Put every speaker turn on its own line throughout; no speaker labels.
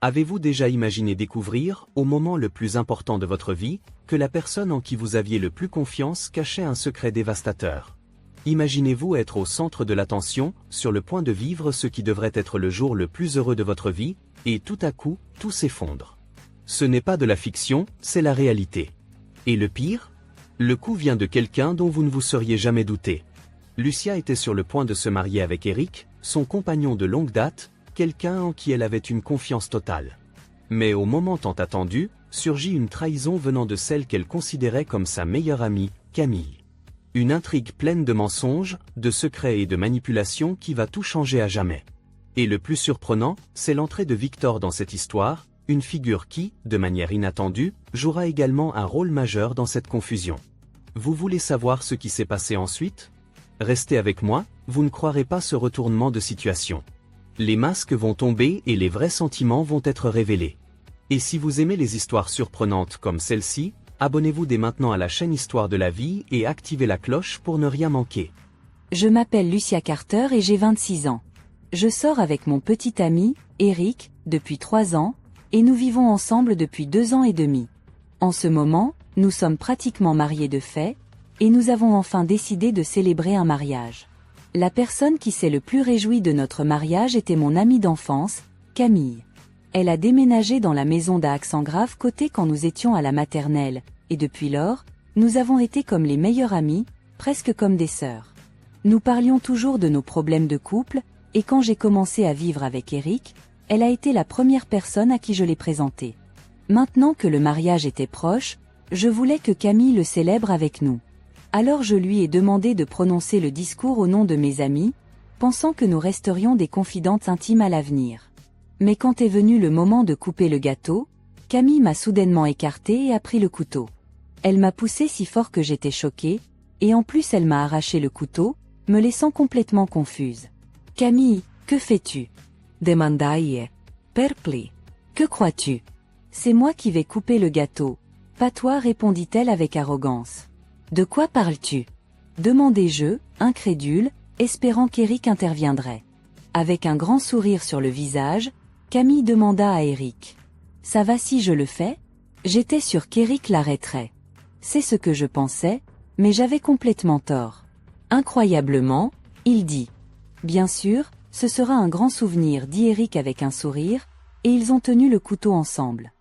Avez-vous déjà imaginé découvrir, au moment le plus important de votre vie, que la personne en qui vous aviez le plus confiance cachait un secret dévastateur? Imaginez-vous être au centre de l'attention, sur le point de vivre ce qui devrait être le jour le plus heureux de votre vie, et tout à coup, tout s'effondre. Ce n'est pas de la fiction, c'est la réalité. Et le pire? Le coup vient de quelqu'un dont vous ne vous seriez jamais douté. Lucia était sur le point de se marier avec Eric, son compagnon de longue date, quelqu'un en qui elle avait une confiance totale. Mais au moment tant attendu, surgit une trahison venant de celle qu'elle considérait comme sa meilleure amie, Camille. Une intrigue pleine de mensonges, de secrets et de manipulations qui va tout changer à jamais. Et le plus surprenant, c'est l'entrée de Victor dans cette histoire, une figure qui, de manière inattendue, jouera également un rôle majeur dans cette confusion. Vous voulez savoir ce qui s'est passé ensuite? Restez avec moi, vous ne croirez pas ce retournement de situation. Les masques vont tomber et les vrais sentiments vont être révélés. Et si vous aimez les histoires surprenantes comme celle-ci, abonnez-vous dès maintenant à la chaîne Histoire de la vie et activez la cloche pour ne rien manquer.
Je m'appelle Lucia Carter et j'ai 26 ans. Je sors avec mon petit ami, Eric, depuis 3 ans, et nous vivons ensemble depuis 2 ans et demi. En ce moment, nous sommes pratiquement mariés de fait, et nous avons enfin décidé de célébrer un mariage. La personne qui s'est le plus réjouie de notre mariage était mon amie d'enfance, Camille. Elle a déménagé dans la maison d'Aix-en-Grave côté quand nous étions à la maternelle, et depuis lors, nous avons été comme les meilleures amies, presque comme des sœurs. Nous parlions toujours de nos problèmes de couple, et quand j'ai commencé à vivre avec Eric, elle a été la première personne à qui je l'ai présenté. Maintenant que le mariage était proche, je voulais que Camille le célèbre avec nous. Alors je lui ai demandé de prononcer le discours au nom de mes amis, pensant que nous resterions des confidentes intimes à l'avenir. Mais quand est venu le moment de couper le gâteau, Camille m'a soudainement écarté et a pris le couteau. Elle m'a poussé si fort que j'étais choquée, et en plus elle m'a arraché le couteau, me laissant complètement confuse. « Camille, que fais-tu » demandai-je, perplexe. « Que crois-tu ? C'est moi qui vais couper le gâteau. Pas toi, répondit-elle avec arrogance. « De quoi parles-tu » demandai-je, incrédule, espérant qu'Eric interviendrait. Avec un grand sourire sur le visage, Camille demanda à Eric. « Ça va si je le fais » J'étais sûre qu'Eric l'arrêterait. C'est ce que je pensais, mais j'avais complètement tort. Incroyablement, il dit. « Bien sûr, ce sera un grand souvenir, dit Eric avec un sourire, et ils ont tenu le couteau ensemble.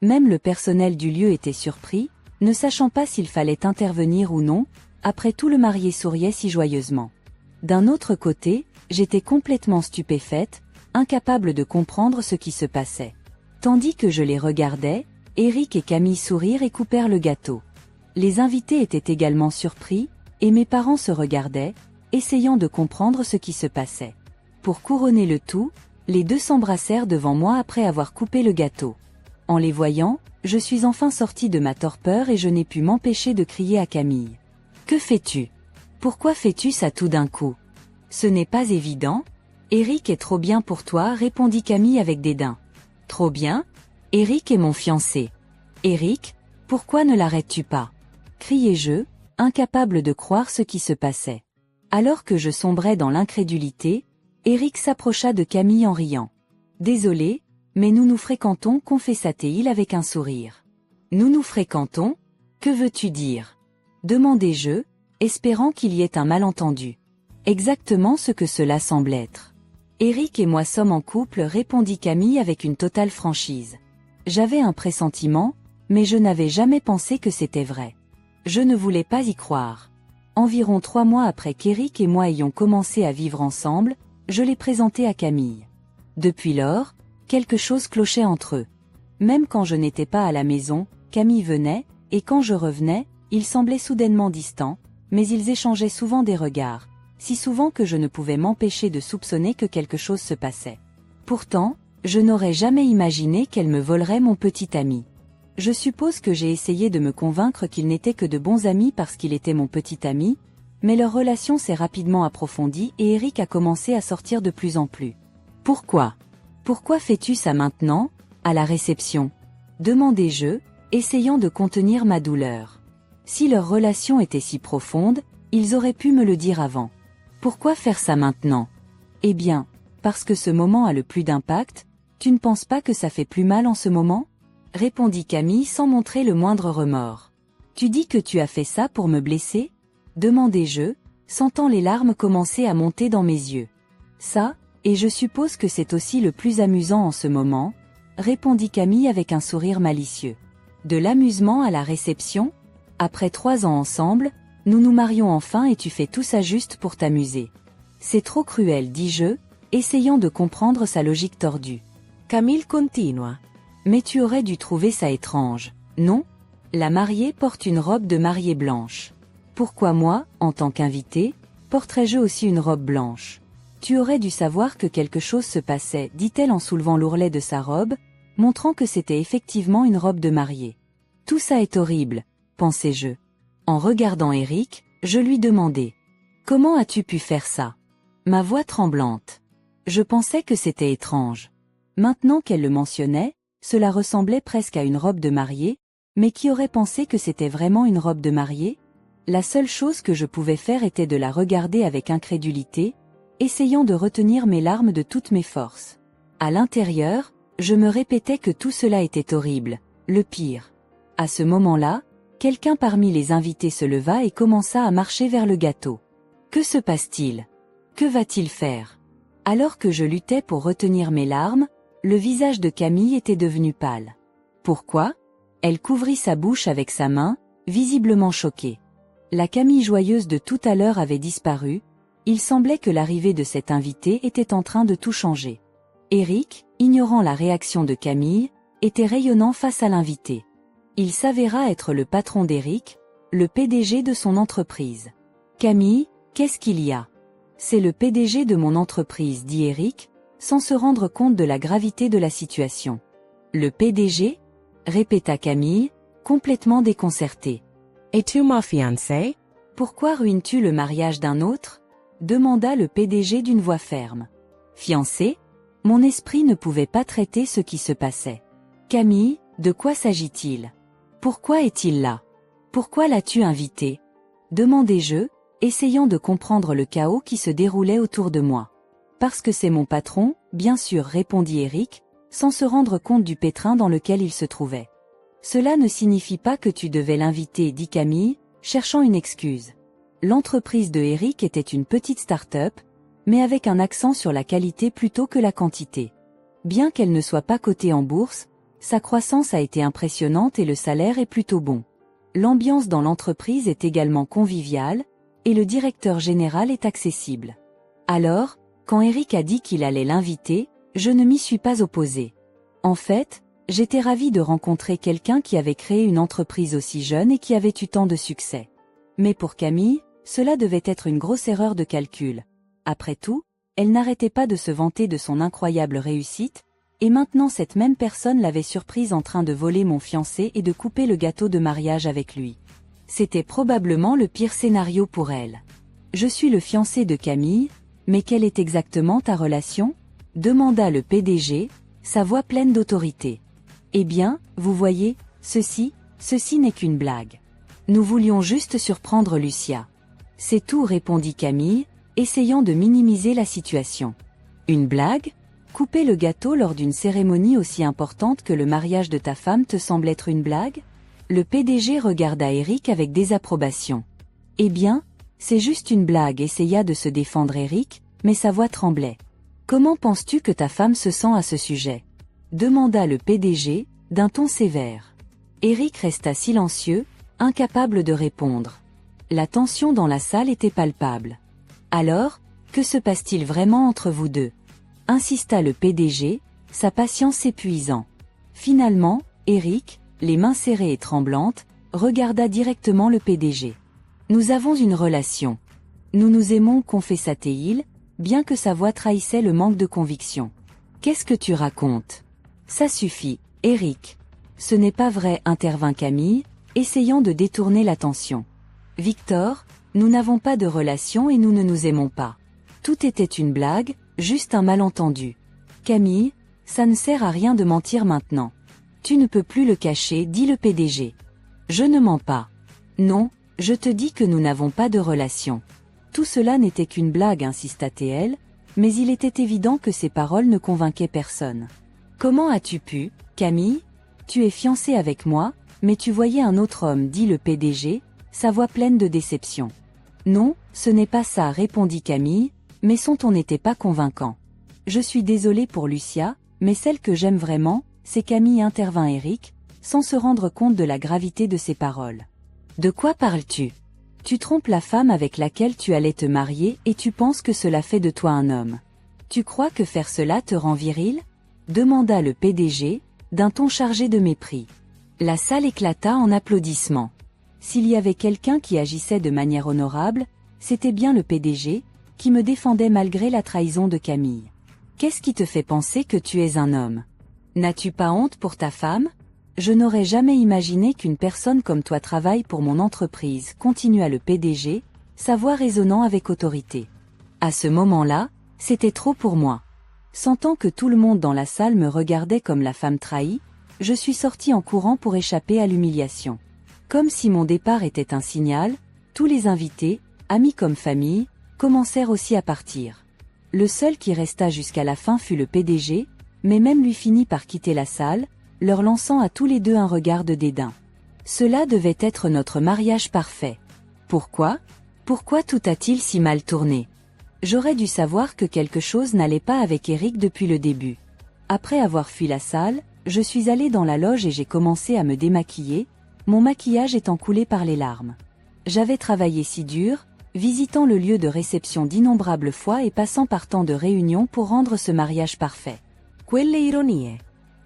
Même le personnel du lieu était surpris, ne sachant pas s'il fallait intervenir ou non, après tout le marié souriait si joyeusement. D'un autre côté, j'étais complètement stupéfaite, incapable de comprendre ce qui se passait. Tandis que je les regardais, Eric et Camille sourirent et coupèrent le gâteau. Les invités étaient également surpris, et mes parents se regardaient, essayant de comprendre ce qui se passait. Pour couronner le tout, les deux s'embrassèrent devant moi après avoir coupé le gâteau. En les voyant, je suis enfin sortie de ma torpeur et je n'ai pu m'empêcher de crier à Camille. « Que fais-tu ? Pourquoi fais-tu ça tout d'un coup ? Ce n'est pas évident ? Eric est trop bien pour toi, répondit Camille avec dédain. Trop bien ? Eric est mon fiancé. Eric, pourquoi ne l'arrêtes-tu pas ? Criai-je, incapable de croire ce qui se passait. Alors que je sombrais dans l'incrédulité, Eric s'approcha de Camille en riant. Désolé, mais nous nous fréquentons, confessa-t-il avec un sourire. Nous nous fréquentons ? Que veux-tu dire ? Demandai-je, espérant qu'il y ait un malentendu. Exactement ce que cela semble être. Eric et moi sommes en couple, répondit Camille avec une totale franchise. J'avais un pressentiment, mais je n'avais jamais pensé que c'était vrai. Je ne voulais pas y croire. Environ 3 mois après qu'Eric et moi ayons commencé à vivre ensemble, je l'ai présenté à Camille. Depuis lors, quelque chose clochait entre eux. Même quand je n'étais pas à la maison, Camille venait, et quand je revenais, ils semblaient soudainement distants, mais ils échangeaient souvent des regards, si souvent que je ne pouvais m'empêcher de soupçonner que quelque chose se passait. Pourtant, je n'aurais jamais imaginé qu'elle me volerait mon petit ami. Je suppose que j'ai essayé de me convaincre qu'ils n'étaient que de bons amis parce qu'il était mon petit ami, mais leur relation s'est rapidement approfondie et Eric a commencé à sortir de plus en plus. Pourquoi ? Pourquoi fais-tu ça maintenant, à la réception ? Demandai-je, essayant de contenir ma douleur. Si leur relation était si profonde, ils auraient pu me le dire avant. Pourquoi faire ça maintenant ? Eh bien, parce que ce moment a le plus d'impact, Tu ne penses pas que ça fait plus mal en ce moment? Répondit Camille sans montrer le moindre remords. Tu dis que tu as fait ça pour me blesser? Demandai-je, sentant les larmes commencer à monter dans mes yeux. Ça, et je suppose que c'est aussi le plus amusant en ce moment, répondit Camille avec un sourire malicieux. De l'amusement à la réception? Après 3 ans ensemble, nous nous marions enfin et tu fais tout ça juste pour t'amuser. C'est trop cruel, dis-je, essayant de comprendre sa logique tordue.
Camille continua.
Mais tu aurais dû trouver ça étrange, non? La mariée porte une robe de mariée blanche. Pourquoi moi, en tant qu'invité, porterais-je aussi une robe blanche? Tu aurais dû savoir que quelque chose se passait, dit-elle en soulevant l'ourlet de sa robe, montrant que c'était effectivement une robe de mariée. Tout ça est horrible, pensai-je. En regardant Eric, je lui demandai. Comment as-tu pu faire ça? Ma voix tremblante. Je pensais que c'était étrange. Maintenant qu'elle le mentionnait, cela ressemblait presque à une robe de mariée, mais qui aurait pensé que c'était vraiment une robe de mariée? La seule chose que je pouvais faire était de la regarder avec incrédulité, essayant de retenir mes larmes de toutes mes forces. À l'intérieur, je me répétais que tout cela était horrible, le pire. À ce moment-là, quelqu'un parmi les invités se leva et commença à marcher vers le gâteau. Que se passe-t-il? Que va-t-il faire? Alors que je luttais pour retenir mes larmes, le visage de Camille était devenu pâle. Pourquoi? Elle couvrit sa bouche avec sa main, visiblement choquée. La Camille joyeuse de tout à l'heure avait disparu, il semblait que l'arrivée de cet invité était en train de tout changer. Eric, ignorant la réaction de Camille, était rayonnant face à l'invité. Il s'avéra être le patron d'Eric, le PDG de son entreprise. Camille, qu'est-ce qu'il y a? C'est le PDG de mon entreprise, dit Eric, sans se rendre compte de la gravité de la situation. Le PDG? Répéta Camille, complètement déconcertée.
Es-tu ma fiancée?
Pourquoi ruines-tu le mariage d'un autre? Demanda le PDG d'une voix ferme. Fiancée? Mon esprit ne pouvait pas traiter ce qui se passait. Camille, de quoi s'agit-il? Pourquoi est-il là? Pourquoi l'as-tu invité? Demandai-je, essayant de comprendre le chaos qui se déroulait autour de moi. Parce que c'est mon patron, bien sûr, répondit Eric, sans se rendre compte du pétrin dans lequel il se trouvait. Cela ne signifie pas que tu devais l'inviter, dit Camille, cherchant une excuse. L'entreprise de Eric était une petite start-up, mais avec un accent sur la qualité plutôt que la quantité. Bien qu'elle ne soit pas cotée en bourse, sa croissance a été impressionnante et le salaire est plutôt bon. L'ambiance dans l'entreprise est également conviviale, et le directeur général est accessible. Alors, quand Eric a dit qu'il allait l'inviter, je ne m'y suis pas opposée. En fait, j'étais ravie de rencontrer quelqu'un qui avait créé une entreprise aussi jeune et qui avait eu tant de succès. Mais pour Camille, cela devait être une grosse erreur de calcul. Après tout, elle n'arrêtait pas de se vanter de son incroyable réussite, et maintenant cette même personne l'avait surprise en train de voler mon fiancé et de couper le gâteau de mariage avec lui. C'était probablement le pire scénario pour elle. Je suis le fiancé de Camille, mais quelle est exactement ta relation? Demanda le PDG, sa voix pleine d'autorité. Eh bien, vous voyez, ceci n'est qu'une blague. Nous voulions juste surprendre Lucia. C'est tout, répondit Camille, essayant de minimiser la situation. Une blague? Couper le gâteau lors d'une cérémonie aussi importante que le mariage de ta femme te semble être une blague? Le PDG regarda Eric avec désapprobation. Eh bien, c'est juste une blague, essaya de se défendre Eric, mais sa voix tremblait. Comment penses-tu que ta femme se sent à ce sujet? Demanda le PDG, d'un ton sévère. Eric resta silencieux, incapable de répondre. La tension dans la salle était palpable. Alors, que se passe-t-il vraiment entre vous deux? Insista le PDG, sa patience s'épuisant. Finalement, Eric, les mains serrées et tremblantes, regarda directement le PDG. Nous avons une relation. Nous nous aimons, confessa-t-il, bien que sa voix trahissait le manque de conviction. Qu'est-ce que tu racontes? Ça suffit, Eric. Ce n'est pas vrai, intervint Camille, essayant de détourner l'attention. Victor, nous n'avons pas de relation et nous ne nous aimons pas. Tout était une blague, juste un malentendu. Camille, ça ne sert à rien de mentir maintenant. Tu ne peux plus le cacher, dit le PDG. Je ne mens pas. Non, je te dis que nous n'avons pas de relation. Tout cela n'était qu'une blague, insista TL, mais il était évident que ces paroles ne convainquaient personne. Comment as-tu pu, Camille? Tu es fiancée avec moi, mais tu voyais un autre homme, dit le PDG, sa voix pleine de déception. Non, ce n'est pas ça, répondit Camille, mais son ton n'était pas convaincant. Je suis désolée pour Lucia, mais celle que j'aime vraiment, c'est Camille, intervint Eric, sans se rendre compte de la gravité de ses paroles. De quoi parles-tu? Tu trompes la femme avec laquelle tu allais te marier et tu penses que cela fait de toi un homme. Tu crois que faire cela te rend viril? Demanda le PDG, d'un ton chargé de mépris. La salle éclata en applaudissements. S'il y avait quelqu'un qui agissait de manière honorable, c'était bien le PDG, qui me défendait malgré la trahison de Camille. Qu'est-ce qui te fait penser que tu es un homme? N'as-tu pas honte pour ta femme? Je n'aurais jamais imaginé qu'une personne comme toi travaille pour mon entreprise, continua le PDG, sa voix résonnant avec autorité. À ce moment-là, c'était trop pour moi. Sentant que tout le monde dans la salle me regardait comme la femme trahie, je suis sorti en courant pour échapper à l'humiliation. Comme si mon départ était un signal, tous les invités, amis comme famille, commencèrent aussi à partir. Le seul qui resta jusqu'à la fin fut le PDG, mais même lui finit par quitter la salle, leur lançant à tous les deux un regard de dédain. Cela devait être notre mariage parfait. Pourquoi? Pourquoi tout a-t-il si mal tourné? J'aurais dû savoir que quelque chose n'allait pas avec Eric depuis le début. Après avoir fui la salle, je suis allée dans la loge et j'ai commencé à me démaquiller, mon maquillage étant coulé par les larmes. J'avais travaillé si dur, visitant le lieu de réception d'innombrables fois et passant par tant de réunions pour rendre ce mariage parfait.
Quelle ironie.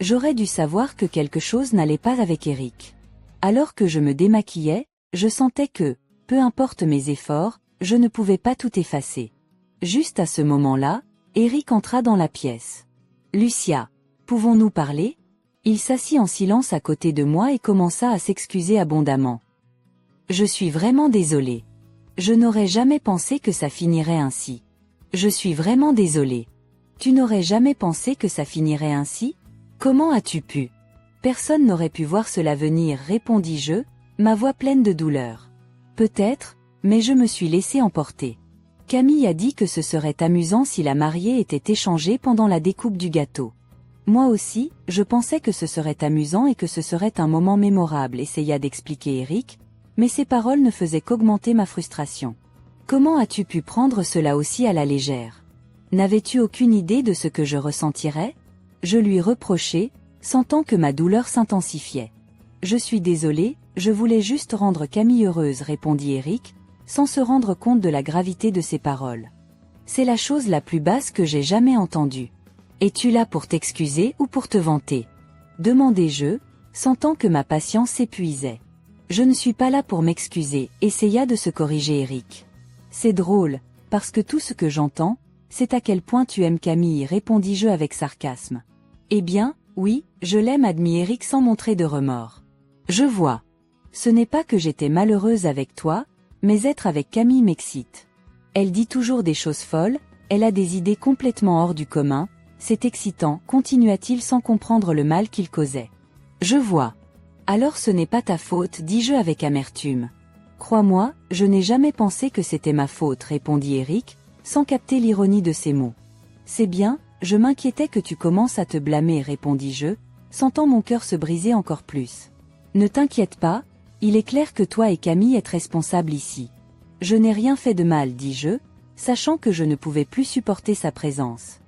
J'aurais dû savoir que quelque chose n'allait pas avec Eric. Alors que je me démaquillais, je sentais que, peu importe mes efforts, je ne pouvais pas tout effacer. Juste à ce moment-là, Eric entra dans la pièce. « Lucia, pouvons-nous parler ?» Il s'assit en silence à côté de moi et commença à s'excuser abondamment. « Je suis vraiment désolé. Je n'aurais jamais pensé que ça finirait ainsi. Je suis vraiment désolé. Tu n'aurais jamais pensé que ça finirait ainsi? Comment as-tu pu? Personne n'aurait pu voir cela venir, répondis-je, ma voix pleine de douleur. Peut-être, mais je me suis laissé emporter. Camille a dit que ce serait amusant si la mariée était échangée pendant la découpe du gâteau. Moi aussi, je pensais que ce serait amusant et que ce serait un moment mémorable, essaya d'expliquer Eric, mais ses paroles ne faisaient qu'augmenter ma frustration. Comment as-tu pu prendre cela aussi à la légère? N'avais-tu aucune idée de ce que je ressentirais? Je lui reprochai, sentant que ma douleur s'intensifiait. Je suis désolé, je voulais juste rendre Camille heureuse, répondit Eric, sans se rendre compte de la gravité de ses paroles. C'est la chose la plus basse que j'ai jamais entendue. Es-tu là pour t'excuser ou pour te vanter? Demandai-je, sentant que ma patience s'épuisait. Je ne suis pas là pour m'excuser, essaya de se corriger Eric. C'est drôle, parce que tout ce que j'entends, c'est à quel point tu aimes Camille, répondis-je avec sarcasme. Eh bien, oui, je l'aime, admit Eric sans montrer de remords. Je vois. Ce n'est pas que j'étais malheureuse avec toi, mais être avec Camille m'excite. Elle dit toujours des choses folles, elle a des idées complètement hors du commun, c'est excitant, continua-t-il sans comprendre le mal qu'il causait. Je vois. Alors ce n'est pas ta faute, dis-je avec amertume. Crois-moi, je n'ai jamais pensé que c'était ma faute, répondit Eric, sans capter l'ironie de ses mots. C'est bien, je m'inquiétais que tu commences à te blâmer, répondis-je, sentant mon cœur se briser encore plus. Ne t'inquiète pas, il est clair que toi et Camille êtes responsables ici. Je n'ai rien fait de mal, dis-je, sachant que je ne pouvais plus supporter sa présence.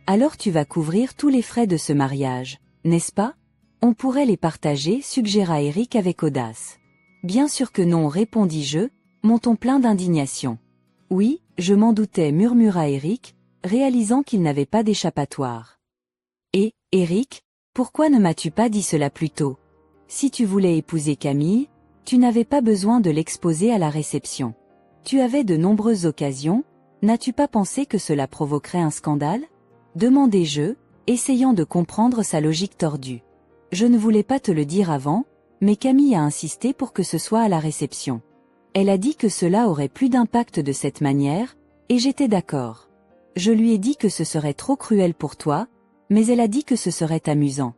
Alors tu vas couvrir tous les frais de ce mariage, n'est-ce pas? On pourrait les partager, suggéra Eric avec audace. Bien sûr que non, répondis-je, mon ton plein d'indignation. Oui, je m'en doutais, murmura Eric, réalisant qu'il n'avait pas d'échappatoire. Et, Eric, pourquoi ne m'as-tu pas dit cela plus tôt? Si tu voulais épouser Camille, tu n'avais pas besoin de l'exposer à la réception. Tu avais de nombreuses occasions, n'as-tu pas pensé que cela provoquerait un scandale? Demandai-je, essayant de comprendre sa logique tordue. Je ne voulais pas te le dire avant, mais Camille a insisté pour que ce soit à la réception. Elle a dit que cela aurait plus d'impact de cette manière, et j'étais d'accord. Je lui ai dit que ce serait trop cruel pour toi, mais elle a dit que ce serait amusant.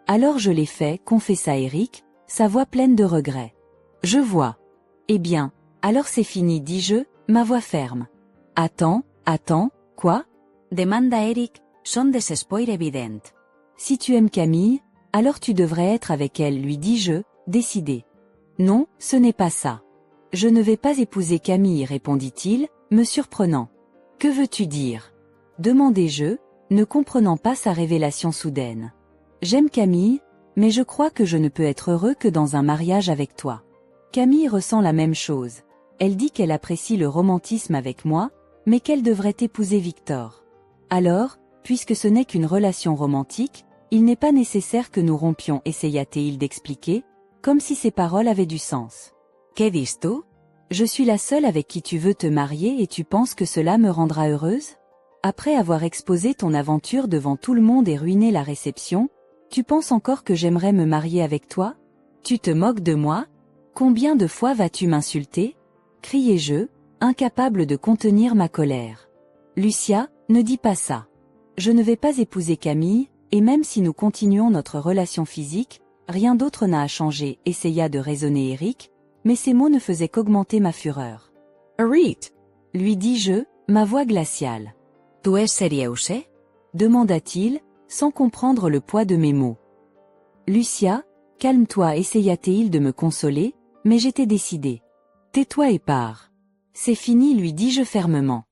Alors je l'ai fait, confessa Eric, sa voix pleine de regret. Je vois. Eh bien, alors c'est fini, dis-je, ma voix ferme. Attends, quoi? Demanda Eric, son desespoir evident. Si tu aimes Camille, alors tu devrais être avec elle, lui dis-je, décidé. Non, ce n'est pas ça. Je ne vais pas épouser Camille, répondit-il, me surprenant. Que veux-tu dire? Demandai-je, ne comprenant pas sa révélation soudaine. J'aime Camille, mais je crois que je ne peux être heureux que dans un mariage avec toi. Camille ressent la même chose. Elle dit qu'elle apprécie le romantisme avec moi, mais qu'elle devrait épouser Victor. Alors, puisque ce n'est qu'une relation romantique, il n'est pas nécessaire que nous rompions, essaya-t-il d'expliquer, comme si ses paroles avaient du sens.
¿Qué disto?
Je suis la seule avec qui tu veux te marier et tu penses que cela me rendra heureuse? Après avoir exposé ton aventure devant tout le monde et ruiné la réception, tu penses encore que j'aimerais me marier avec toi? Tu te moques de moi? Combien de fois vas-tu m'insulter? Criai-je, incapable de contenir ma colère. Lucia, ne dis pas ça. Je ne vais pas épouser Camille, et même si nous continuons notre relation physique, rien d'autre n'a à changer, essaya de raisonner Eric, mais ces mots ne faisaient qu'augmenter ma fureur.
Arit,
Lui dis-je, ma voix glaciale.
¿tú es seriouse?
Demanda-t-il, sans comprendre le poids de mes mots. Lucia, calme-toi, essaya-t-il de me consoler, mais j'étais décidée. Tais-toi et pars. C'est fini, lui dis-je fermement.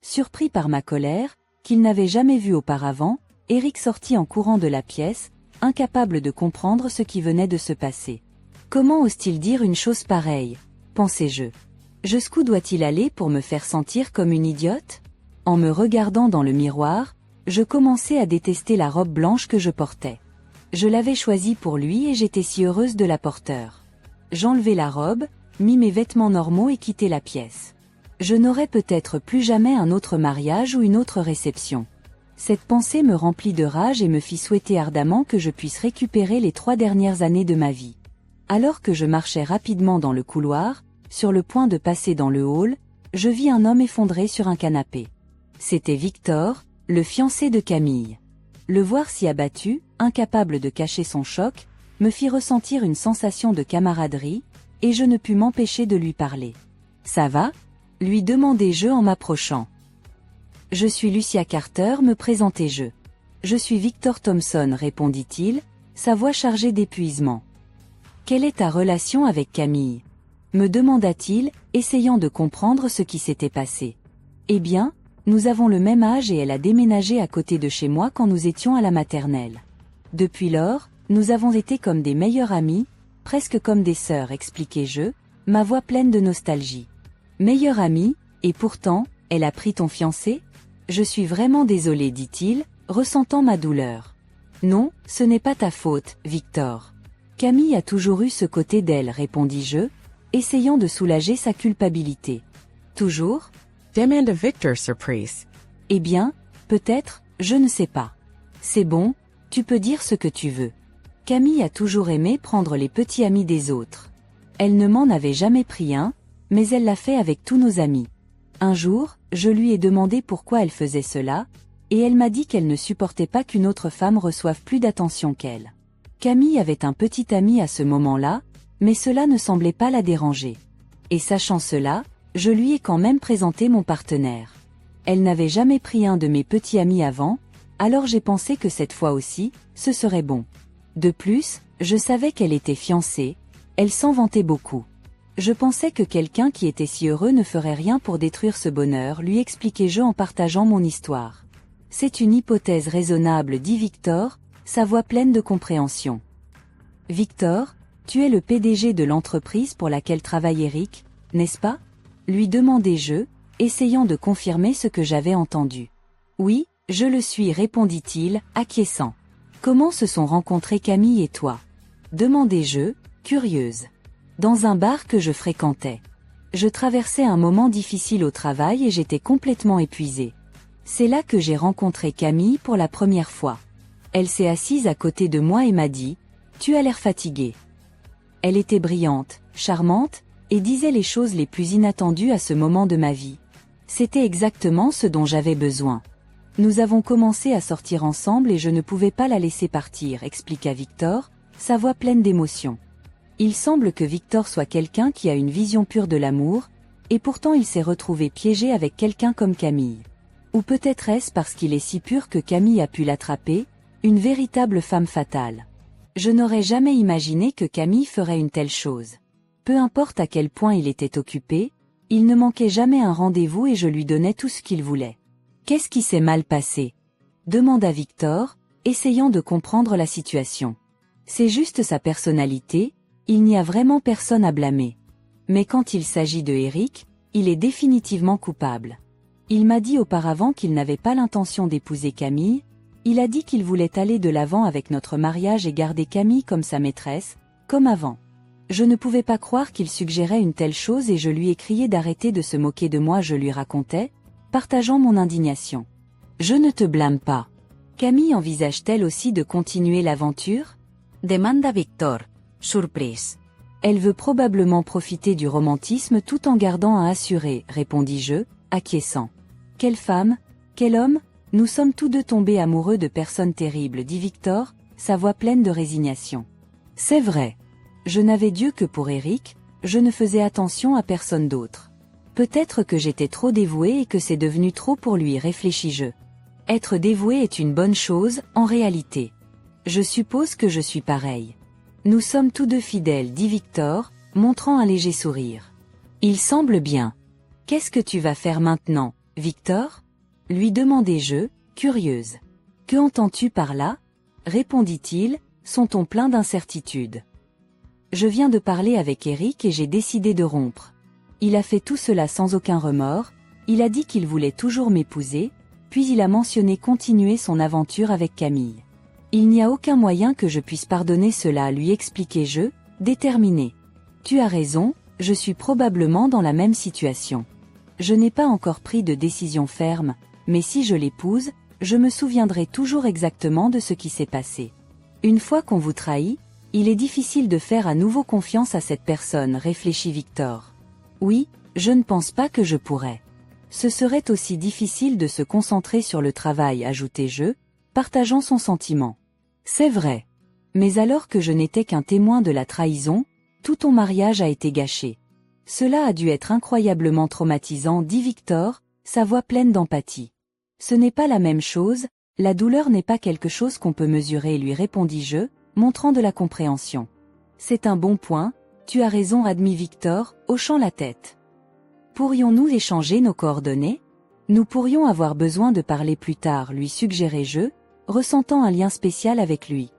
Surpris par ma colère, qu'il n'avait jamais vue auparavant, Eric sortit en courant de la pièce, incapable de comprendre ce qui venait de se passer. Comment ose-t-il dire une chose pareille? Pensai-je. Jusqu'où doit-il aller pour me faire sentir comme une idiote? En me regardant dans le miroir, je commençais à détester la robe blanche que je portais. Je l'avais choisie pour lui et j'étais si heureuse de la porteur. J'enlevai la robe, mis mes vêtements normaux et quittai la pièce. Je n'aurai peut-être plus jamais un autre mariage ou une autre réception. Cette pensée me remplit de rage et me fit souhaiter ardemment que je puisse récupérer les 3 dernières années de ma vie. Alors que je marchais rapidement dans le couloir, sur le point de passer dans le hall, je vis un homme effondré sur un canapé. C'était Victor, le fiancé de Camille. Le voir si abattu, incapable de cacher son choc, me fit ressentir une sensation de camaraderie, et je ne pus m'empêcher de lui parler. « Ça va ?» lui demandai-je en m'approchant. « Je suis Lucia Carter, me présentai-je. Je suis Victor Thompson, répondit-il, sa voix chargée d'épuisement. Quelle est ta relation avec Camille? Me demanda-t-il, essayant de comprendre ce qui s'était passé. Eh bien, nous avons le même âge et elle a déménagé à côté de chez moi quand nous étions à la maternelle. Depuis lors, nous avons été comme des meilleures amies, presque comme des sœurs, expliquai-je, ma voix pleine de nostalgie. Meilleure amie, et pourtant, elle a pris ton fiancé? Je suis vraiment désolé, dit-il, ressentant ma douleur. Non, ce n'est pas ta faute, Victor. Camille a toujours eu ce côté d'elle, répondis-je, essayant de soulager sa culpabilité. Toujours?
Demanda Victor surprise.
Eh bien, peut-être, je ne sais pas. C'est bon, tu peux dire ce que tu veux. Camille a toujours aimé prendre les petits amis des autres. Elle ne m'en avait jamais pris un, mais elle l'a fait avec tous nos amis. Un jour, je lui ai demandé pourquoi elle faisait cela, et elle m'a dit qu'elle ne supportait pas qu'une autre femme reçoive plus d'attention qu'elle. Camille avait un petit ami à ce moment-là, mais cela ne semblait pas la déranger. Et sachant cela, je lui ai quand même présenté mon partenaire. Elle n'avait jamais pris un de mes petits amis avant, alors j'ai pensé que cette fois aussi, ce serait bon. De plus, je savais qu'elle était fiancée, elle s'en vantait beaucoup. Je pensais que quelqu'un qui était si heureux ne ferait rien pour détruire ce bonheur, lui expliquai-je en partageant mon histoire. C'est une hypothèse raisonnable, dit Victor, sa voix pleine de compréhension. Victor, tu es le PDG de l'entreprise pour laquelle travaille Eric, n'est-ce pas? Lui demandai-je, essayant de confirmer ce que j'avais entendu. Oui, je le suis, répondit-il, acquiesçant. Comment se sont rencontrés Camille et toi? Demandai-je, curieuse. Dans un bar que je fréquentais. Je traversais un moment difficile au travail et j'étais complètement épuisée. C'est là que j'ai rencontré Camille pour la première fois. Elle s'est assise à côté de moi et m'a dit « Tu as l'air fatiguée ». Elle était brillante, charmante, et disait les choses les plus inattendues à ce moment de ma vie. C'était exactement ce dont j'avais besoin. Nous avons commencé à sortir ensemble et je ne pouvais pas la laisser partir, expliqua Victor, sa voix pleine d'émotion. Il semble que Victor soit quelqu'un qui a une vision pure de l'amour, et pourtant il s'est retrouvé piégé avec quelqu'un comme Camille. Ou peut-être est-ce parce qu'il est si pur que Camille a pu l'attraper, Une véritable femme fatale. Je n'aurais jamais imaginé que Camille ferait une telle chose. Peu importe à quel point il était occupé, il ne manquait jamais un rendez-vous et je lui donnais tout ce qu'il voulait. Qu'est-ce qui s'est mal passé? Demanda Victor, essayant de comprendre la situation. C'est juste sa personnalité, il n'y a vraiment personne à blâmer. Mais quand il s'agit de Eric, il est définitivement coupable. Il m'a dit auparavant qu'il n'avait pas l'intention d'épouser Camille, il a dit qu'il voulait aller de l'avant avec notre mariage et garder Camille comme sa maîtresse, comme avant. Je ne pouvais pas croire qu'il suggérait une telle chose et je lui ai crié d'arrêter de se moquer de moi, je lui racontais, partageant mon indignation. Je ne te blâme pas. Camille envisage-t-elle aussi de continuer l'aventure?
Demanda Victor, surprise.
Elle veut probablement profiter du romantisme tout en gardant un assuré, répondis-je, acquiesçant. Quelle femme, quel homme, nous sommes tous deux tombés amoureux de personnes terribles, dit Victor, sa voix pleine de résignation. C'est vrai. Je n'avais Dieu que pour Eric, je ne faisais attention à personne d'autre. Peut-être que j'étais trop dévouée et que c'est devenu trop pour lui, réfléchis-je. Être dévoué est une bonne chose, en réalité. Je suppose que je suis pareil. Nous sommes tous deux fidèles, dit Victor, montrant un léger sourire. Il semble bien. Qu'est-ce que tu vas faire maintenant, Victor? Lui demandai-je, curieuse. Que entends-tu par là? Répondit-il, son ton plein d'incertitude. Je viens de parler avec Eric et j'ai décidé de rompre. Il a fait tout cela sans aucun remords, il a dit qu'il voulait toujours m'épouser, puis il a mentionné continuer son aventure avec Camille. Il n'y a aucun moyen que je puisse pardonner cela, lui expliquai-je, déterminé. Tu as raison, je suis probablement dans la même situation. Je n'ai pas encore pris de décision ferme, mais si je l'épouse, je me souviendrai toujours exactement de ce qui s'est passé. Une fois qu'on vous trahit, il est difficile de faire à nouveau confiance à cette personne, réfléchit Victor. Oui, je ne pense pas que je pourrais. Ce serait aussi difficile de se concentrer sur le travail, ajoutai-je, partageant son sentiment. C'est vrai. Mais alors que je n'étais qu'un témoin de la trahison, tout ton mariage a été gâché. Cela a dû être incroyablement traumatisant, dit Victor, sa voix pleine d'empathie. Ce n'est pas la même chose, la douleur n'est pas quelque chose qu'on peut mesurer, lui répondis-je, montrant de la compréhension. C'est un bon point, tu as raison, admit Victor, hochant la tête. Pourrions-nous échanger nos coordonnées? Nous pourrions avoir besoin de parler plus tard, lui suggérai-je, ressentant un lien spécial avec lui.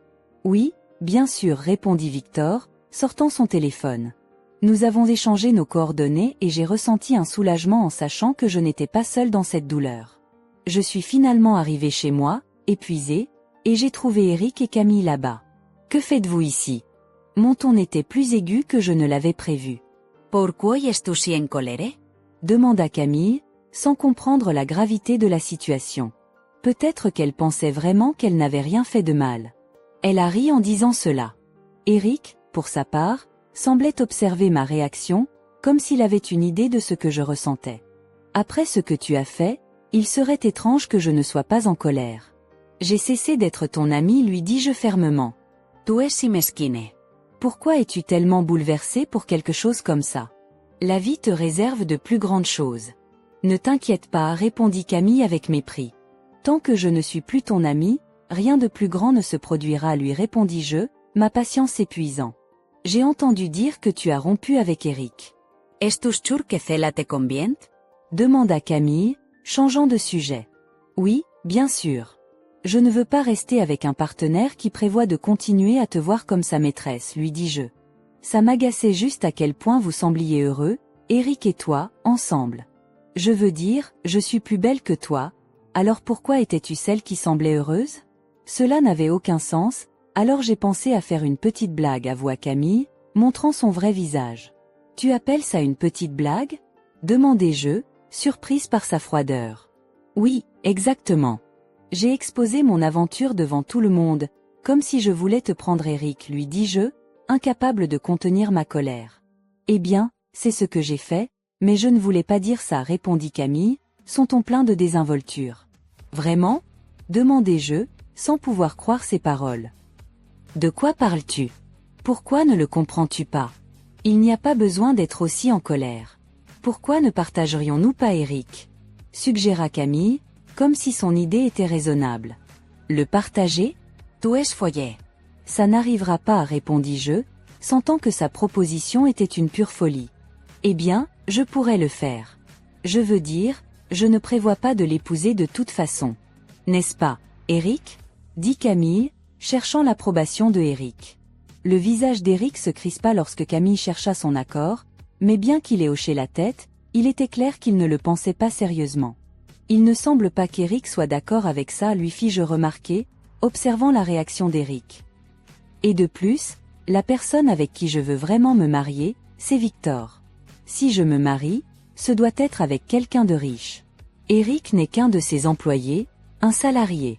Oui, bien sûr, répondit Victor, sortant son téléphone. Nous avons échangé nos coordonnées et j'ai ressenti un soulagement en sachant que je n'étais pas seule dans cette douleur. Je suis finalement arrivée chez moi, épuisée, et j'ai trouvé Eric et Camille là-bas. Que faites-vous ici? Mon ton était plus aigu que je ne l'avais prévu.
Pourquoi es-tu si en colère?
Demanda Camille, sans comprendre la gravité de la situation. Peut-être qu'elle pensait vraiment qu'elle n'avait rien fait de mal. Elle a ri en disant cela. Eric, pour sa part, semblait observer ma réaction, comme s'il avait une idée de ce que je ressentais. Après ce que tu as fait, il serait étrange que je ne sois pas en colère. J'ai cessé d'être ton ami, lui dis-je fermement.
Tu es si mesquine.
Pourquoi es-tu tellement bouleversé pour quelque chose comme ça? La vie te réserve de plus grandes choses. Ne t'inquiète pas, répondit Camille avec mépris. Tant que je ne suis plus ton ami, rien de plus grand ne se produira, lui répondis-je, ma patience s'épuisant. J'ai entendu dire que tu as rompu avec Eric.
¿Estás sûr que cela te convient?
Demanda Camille, changeant de sujet. Oui, bien sûr. Je ne veux pas rester avec un partenaire qui prévoit de continuer à te voir comme sa maîtresse, lui dis-je. Ça m'agaçait juste à quel point vous sembliez heureux, Eric et toi, ensemble. Je veux dire, je suis plus belle que toi, alors pourquoi étais-tu celle qui semblait heureuse? Cela n'avait aucun sens, alors j'ai pensé à faire une petite blague, avoua Camille, montrant son vrai visage. Tu appelles ça une petite blague? Demandai-je, surprise par sa froideur. Oui, exactement. J'ai exposé mon aventure devant tout le monde, comme si je voulais te prendre Eric, lui dis-je, incapable de contenir ma colère. Eh bien, c'est ce que j'ai fait, mais je ne voulais pas dire ça, répondit Camille, son ton plein de désinvolture. Vraiment? Demandai-je, sans pouvoir croire ses paroles. De quoi parles-tu? Pourquoi ne le comprends-tu pas? Il n'y a pas besoin d'être aussi en colère. Pourquoi ne partagerions-nous pas Eric? Suggéra Camille, comme si son idée était raisonnable. Le partager?
Tu es follé.
Ça n'arrivera pas, répondis-je, sentant que sa proposition était une pure folie. Eh bien, je pourrais le faire. Je veux dire, je ne prévois pas de l'épouser de toute façon. N'est-ce pas, Eric ? Dit Camille, cherchant l'approbation de Eric. Le visage d'Eric se crispa lorsque Camille chercha son accord, mais bien qu'il ait hoché la tête, il était clair qu'il ne le pensait pas sérieusement. Il ne semble pas qu'Eric soit d'accord avec ça, lui fis-je remarquer, observant la réaction d'Eric. Et de plus, la personne avec qui je veux vraiment me marier, c'est Victor. Si je me marie, ce doit être avec quelqu'un de riche. Eric n'est qu'un de ses employés, un salarié.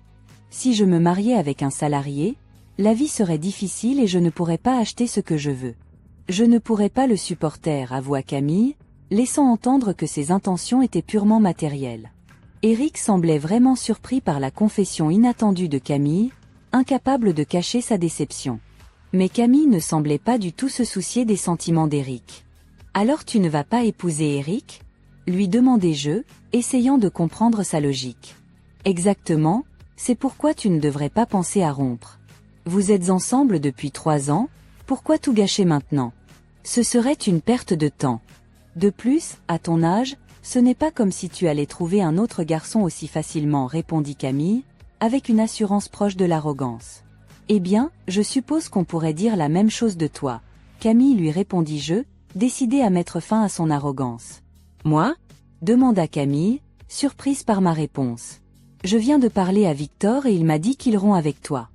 Si je me mariais avec un salarié, la vie serait difficile et je ne pourrais pas acheter ce que je veux. Je ne pourrais pas le supporter, avoua Camille, laissant entendre que ses intentions étaient purement matérielles. Eric semblait vraiment surpris par la confession inattendue de Camille, incapable de cacher sa déception. Mais Camille ne semblait pas du tout se soucier des sentiments d'Eric. « Alors tu ne vas pas épouser Eric ?» lui demandai-je, essayant de comprendre sa logique. « Exactement, c'est pourquoi tu ne devrais pas penser à rompre. Vous êtes ensemble depuis 3 ans, pourquoi tout gâcher maintenant? Ce serait une perte de temps. De plus, à ton âge, ce n'est pas comme si tu allais trouver un autre garçon aussi facilement, répondit Camille, avec une assurance proche de l'arrogance. Eh bien, je suppose qu'on pourrait dire la même chose de toi, Camille, lui répondis-je, décidé à mettre fin à son arrogance. Moi? Demanda Camille, surprise par ma réponse. Je viens de parler à Victor et il m'a dit qu'il rompt avec toi.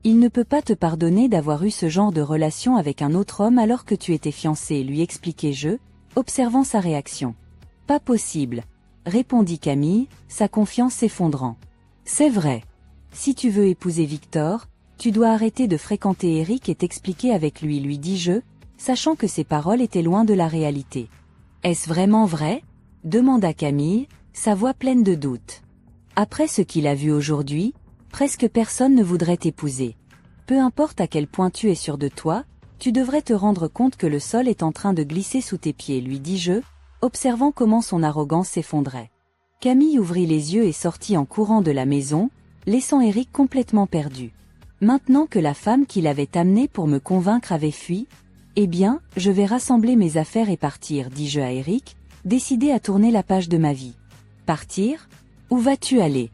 Il ne peut pas te pardonner d'avoir eu ce genre de relation avec un autre homme alors que tu étais fiancé, lui expliquai-je, observant sa réaction. Pas possible, répondit Camille, sa confiance s'effondrant. C'est vrai. Si tu veux épouser Victor, tu dois arrêter de fréquenter Eric et t'expliquer avec lui, lui dis-je, sachant que ses paroles étaient loin de la réalité. Est-ce vraiment vrai? Demanda Camille, sa voix pleine de doute. Après ce qu'il a vu aujourd'hui, presque personne ne voudrait t'épouser. Peu importe à quel point tu es sûr de toi, tu devrais te rendre compte que le sol est en train de glisser sous tes pieds, lui dis-je, observant comment son arrogance s'effondrait. Camille ouvrit les yeux et sortit en courant de la maison, laissant Eric complètement perdu. Maintenant que la femme qui l'avait amené pour me convaincre avait fui, eh bien, je vais rassembler mes affaires et partir, dis-je à Eric, décidé à tourner la page de ma vie. Partir? Où vas-tu aller?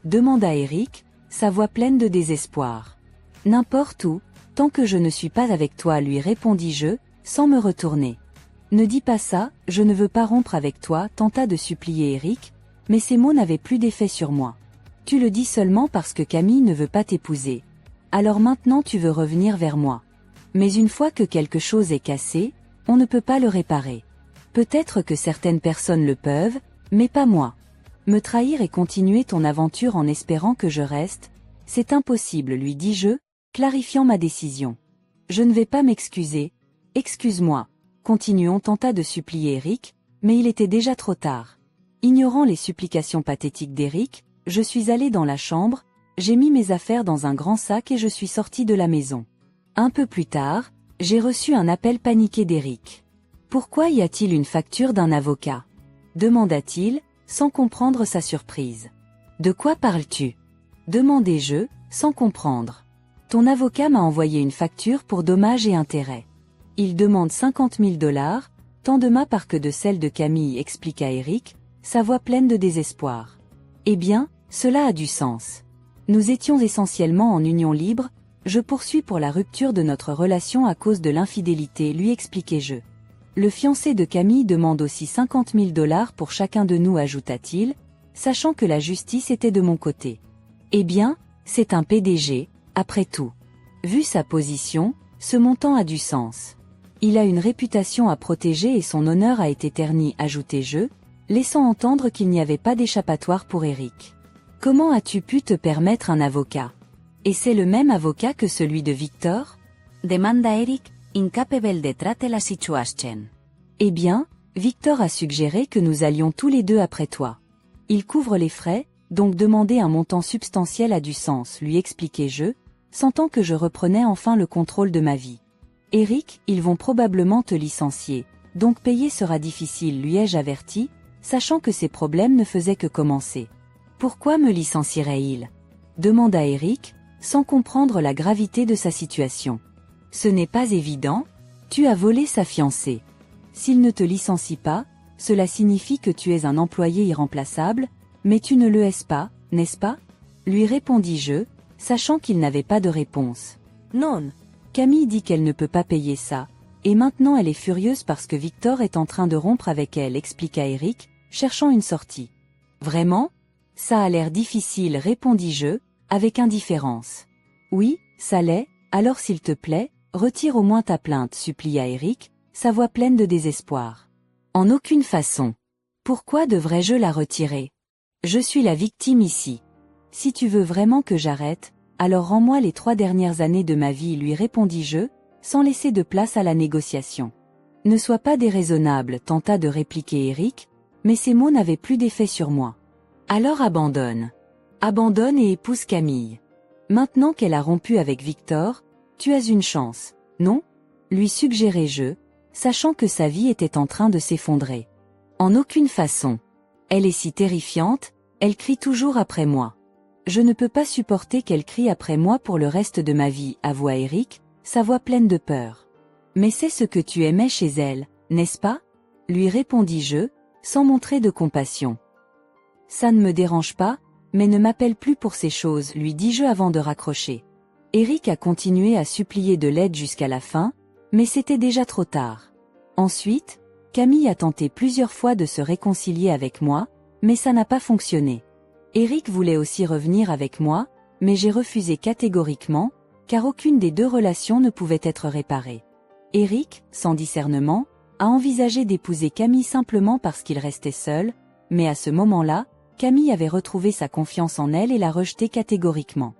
Demanda Eric, sa voix pleine de désespoir. N'importe où, tant que je ne suis pas avec toi, lui répondis-je, sans me retourner. Ne dis pas ça, je ne veux pas rompre avec toi, tenta de supplier Eric, mais ces mots n'avaient plus d'effet sur moi. Tu le dis seulement parce que Camille ne veut pas t'épouser. Alors maintenant tu veux revenir vers moi. Mais une fois que quelque chose est cassé, on ne peut pas le réparer. Peut-être que certaines personnes le peuvent, mais pas moi. Me trahir et continuer ton aventure en espérant que je reste, c'est impossible, lui dis-je, clarifiant ma décision. Je ne vais pas m'excuser. Excuse-moi. Continuons, tenta de supplier Eric, mais il était déjà trop tard. Ignorant les supplications pathétiques d'Eric, je suis allé dans la chambre, j'ai mis mes affaires dans un grand sac et je suis sorti de la maison. Un peu plus tard, j'ai reçu un appel paniqué d'Eric. Pourquoi y a-t-il une facture d'un avocat? Demanda-t-il, sans comprendre sa surprise. De quoi parles-tu? Demandai-je, sans comprendre. Ton avocat m'a envoyé une facture pour dommages et intérêts. Il demande 50 000 $, tant de ma part que de celle de Camille, expliqua Eric, sa voix pleine de désespoir. Eh bien, cela a du sens. Nous étions essentiellement en union libre, je poursuis pour la rupture de notre relation à cause de l'infidélité, lui expliquai-je. Le fiancé de Camille demande aussi 50 000 $ pour chacun de nous, ajouta-t-il, sachant que la justice était de mon côté. Eh bien, c'est un PDG, après tout. Vu sa position, ce montant a du sens. Il a une réputation à protéger et son honneur a été terni, ajoutai-je, laissant entendre qu'il n'y avait pas d'échappatoire pour Eric. Comment as-tu pu te permettre un avocat? Et c'est le même avocat que celui de Victor?
Demanda Eric, incapable de traiter la situation.
Eh bien, Victor a suggéré que nous allions tous les deux après toi. Il couvre les frais, donc demander un montant substantiel a du sens, lui expliquai-je, sentant que je reprenais enfin le contrôle de ma vie. Eric, ils vont probablement te licencier, donc payer sera difficile, lui ai-je averti, sachant que ces problèmes ne faisaient que commencer. Pourquoi me licencierait-il? Demanda Eric, sans comprendre la gravité de sa situation. Ce n'est pas évident, tu as volé sa fiancée. S'il ne te licencie pas, cela signifie que tu es un employé irremplaçable, mais tu ne le es pas, n'est-ce pas? Lui répondis-je, sachant qu'il n'avait pas de réponse.
Non.
Camille dit qu'elle ne peut pas payer ça, et maintenant elle est furieuse parce que Victor est en train de rompre avec elle, expliqua Eric, cherchant une sortie. Vraiment? Ça a l'air difficile, répondis-je, avec indifférence. Oui, ça l'est, alors s'il te plaît, retire au moins ta plainte, supplia Eric, sa voix pleine de désespoir. En aucune façon. Pourquoi devrais-je la retirer? Je suis la victime ici. Si tu veux vraiment que j'arrête, alors rends-moi les 3 dernières années de ma vie, lui répondis-je, sans laisser de place à la négociation. Ne sois pas déraisonnable, tenta de répliquer Eric, mais ces mots n'avaient plus d'effet sur moi. Alors abandonne. Abandonne et épouse Camille. Maintenant qu'elle a rompu avec Victor, tu as une chance, non? Lui suggérai-je, sachant que sa vie était en train de s'effondrer. En aucune façon. Elle est si terrifiante, elle crie toujours après moi. Je ne peux pas supporter qu'elle crie après moi pour le reste de ma vie, avoua Eric, sa voix pleine de peur. Mais c'est ce que tu aimais chez elle, n'est-ce pas? Lui répondis-je, sans montrer de compassion. Ça ne me dérange pas, mais ne m'appelle plus pour ces choses, lui dis-je avant de raccrocher. Eric a continué à supplier de l'aide jusqu'à la fin, mais c'était déjà trop tard. Ensuite, Camille a tenté plusieurs fois de se réconcilier avec moi, mais ça n'a pas fonctionné. Eric voulait aussi revenir avec moi, mais j'ai refusé catégoriquement, car aucune des 2 relations ne pouvait être réparée. Eric, sans discernement, a envisagé d'épouser Camille simplement parce qu'il restait seul, mais à ce moment-là, Camille avait retrouvé sa confiance en elle et l'a rejeté catégoriquement.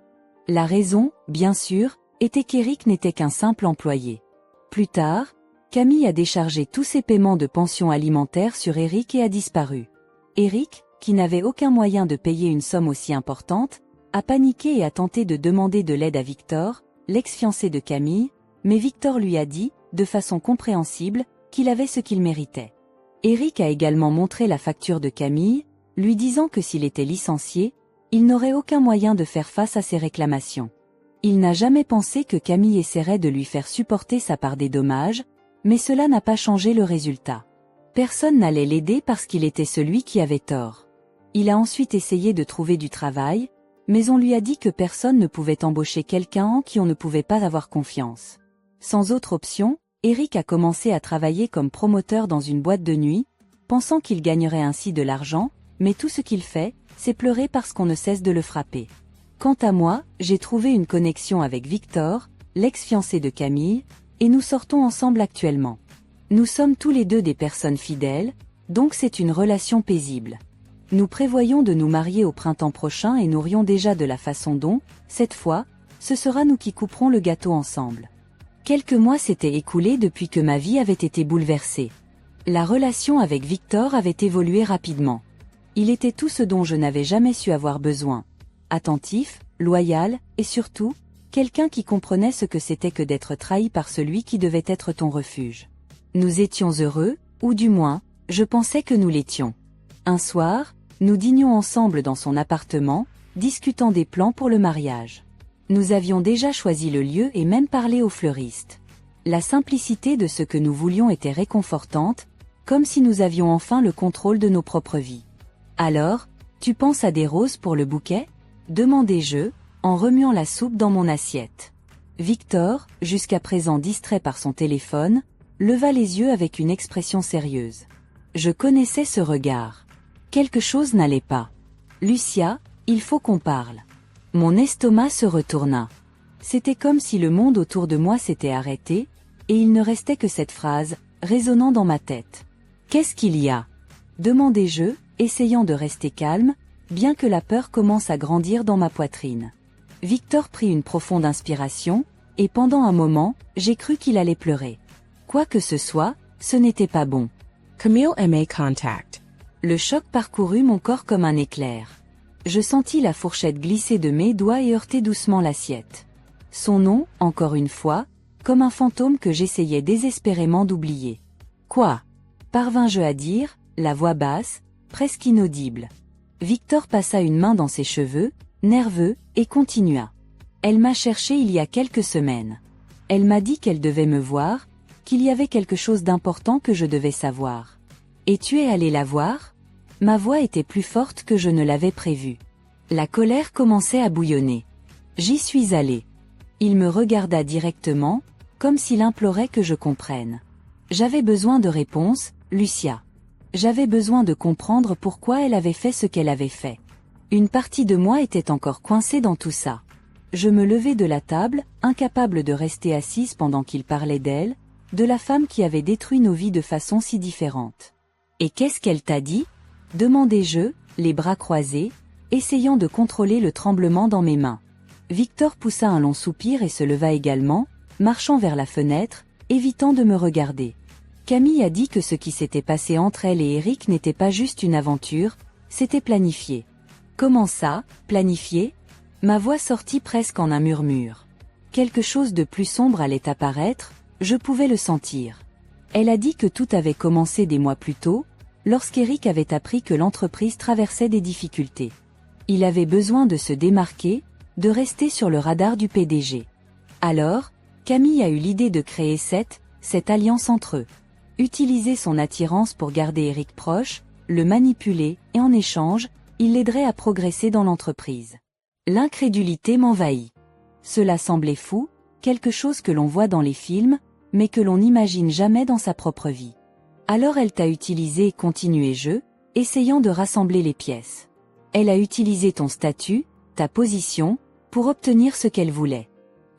La raison, bien sûr, était qu'Eric n'était qu'un simple employé. Plus tard, Camille a déchargé tous ses paiements de pension alimentaire sur Eric et a disparu. Eric, qui n'avait aucun moyen de payer une somme aussi importante, a paniqué et a tenté de demander de l'aide à Victor, l'ex-fiancé de Camille, mais Victor lui a dit, de façon compréhensible, qu'il avait ce qu'il méritait. Eric a également montré la facture de Camille, lui disant que s'il était licencié, il n'aurait aucun moyen de faire face à ses réclamations. Il n'a jamais pensé que Camille essaierait de lui faire supporter sa part des dommages, mais cela n'a pas changé le résultat. Personne n'allait l'aider parce qu'il était celui qui avait tort. Il a ensuite essayé de trouver du travail, mais on lui a dit que personne ne pouvait embaucher quelqu'un en qui on ne pouvait pas avoir confiance. Sans autre option, Eric a commencé à travailler comme promoteur dans une boîte de nuit, pensant qu'il gagnerait ainsi de l'argent, mais tout ce qu'il fait, c'est pleurer parce qu'on ne cesse de le frapper. Quant à moi, j'ai trouvé une connexion avec Victor, l'ex-fiancé de Camille, et nous sortons ensemble actuellement. Nous sommes tous les 2 des personnes fidèles, donc c'est une relation paisible. Nous prévoyons de nous marier au printemps prochain et nous rions déjà de la façon dont, cette fois, ce sera nous qui couperons le gâteau ensemble. Quelques mois s'étaient écoulés depuis que ma vie avait été bouleversée. La relation avec Victor avait évolué rapidement. Il était tout ce dont je n'avais jamais su avoir besoin. Attentif, loyal, et surtout, quelqu'un qui comprenait ce que c'était que d'être trahi par celui qui devait être ton refuge. Nous étions heureux, ou du moins, je pensais que nous l'étions. Un soir, nous dînions ensemble dans son appartement, discutant des plans pour le mariage. Nous avions déjà choisi le lieu et même parlé au fleuriste. La simplicité de ce que nous voulions était réconfortante, comme si nous avions enfin le contrôle de nos propres vies. Alors, tu penses à des roses pour le bouquet? Demandai-je, en remuant la soupe dans mon assiette. Victor, jusqu'à présent distrait par son téléphone, leva les yeux avec une expression sérieuse. Je connaissais ce regard. Quelque chose n'allait pas. Lucia, il faut qu'on parle. Mon estomac se retourna. C'était comme si le monde autour de moi s'était arrêté, et il ne restait que cette phrase, résonnant dans ma tête. Qu'est-ce qu'il y a? Demandai-je, essayant de rester calme, bien que la peur commence à grandir dans ma poitrine. Victor prit une profonde inspiration, et pendant un moment, j'ai cru qu'il allait pleurer. Quoi que ce soit, ce n'était pas bon.
Camille aimait contact.
Le choc parcourut mon corps comme un éclair. Je sentis la fourchette glisser de mes doigts et heurter doucement l'assiette. Son nom, encore une fois, comme un fantôme que j'essayais désespérément d'oublier. Quoi? Parvins-je à dire, la voix basse, presque inaudible. Victor passa une main dans ses cheveux, nerveux, et continua. Elle m'a cherché il y a quelques semaines. Elle m'a dit qu'elle devait me voir, qu'il y avait quelque chose d'important que je devais savoir. Et tu es allé la voir ? Ma voix était plus forte que je ne l'avais prévu. La colère commençait à bouillonner. J'y suis allé. Il me regarda directement, comme s'il implorait que je comprenne. J'avais besoin de réponses, Lucia. J'avais besoin de comprendre pourquoi elle avait fait ce qu'elle avait fait. Une partie de moi était encore coincée dans tout ça. Je me levai de la table, incapable de rester assise pendant qu'il parlait d'elle, de la femme qui avait détruit nos vies de façon si différente. Et qu'est-ce qu'elle t'a dit ? Demandai-je, les bras croisés, essayant de contrôler le tremblement dans mes mains. Victor poussa un long soupir et se leva également, marchant vers la fenêtre, évitant de me regarder. Camille a dit que ce qui s'était passé entre elle et Eric n'était pas juste une aventure, c'était planifié. Comment ça, planifié ? Ma voix sortit presque en un murmure. Quelque chose de plus sombre allait apparaître, je pouvais le sentir. Elle a dit que tout avait commencé des mois plus tôt, lorsqu'Eric avait appris que l'entreprise traversait des difficultés. Il avait besoin de se démarquer, de rester sur le radar du PDG. Alors, Camille a eu l'idée de créer cette alliance entre eux. Utiliser son attirance pour garder Eric proche, le manipuler, et en échange, il l'aiderait à progresser dans l'entreprise. L'incrédulité m'envahit. Cela semblait fou, quelque chose que l'on voit dans les films, mais que l'on n'imagine jamais dans sa propre vie. Alors elle t'a utilisé, continuai-je, essayant de rassembler les pièces. Elle a utilisé ton statut, ta position, pour obtenir ce qu'elle voulait.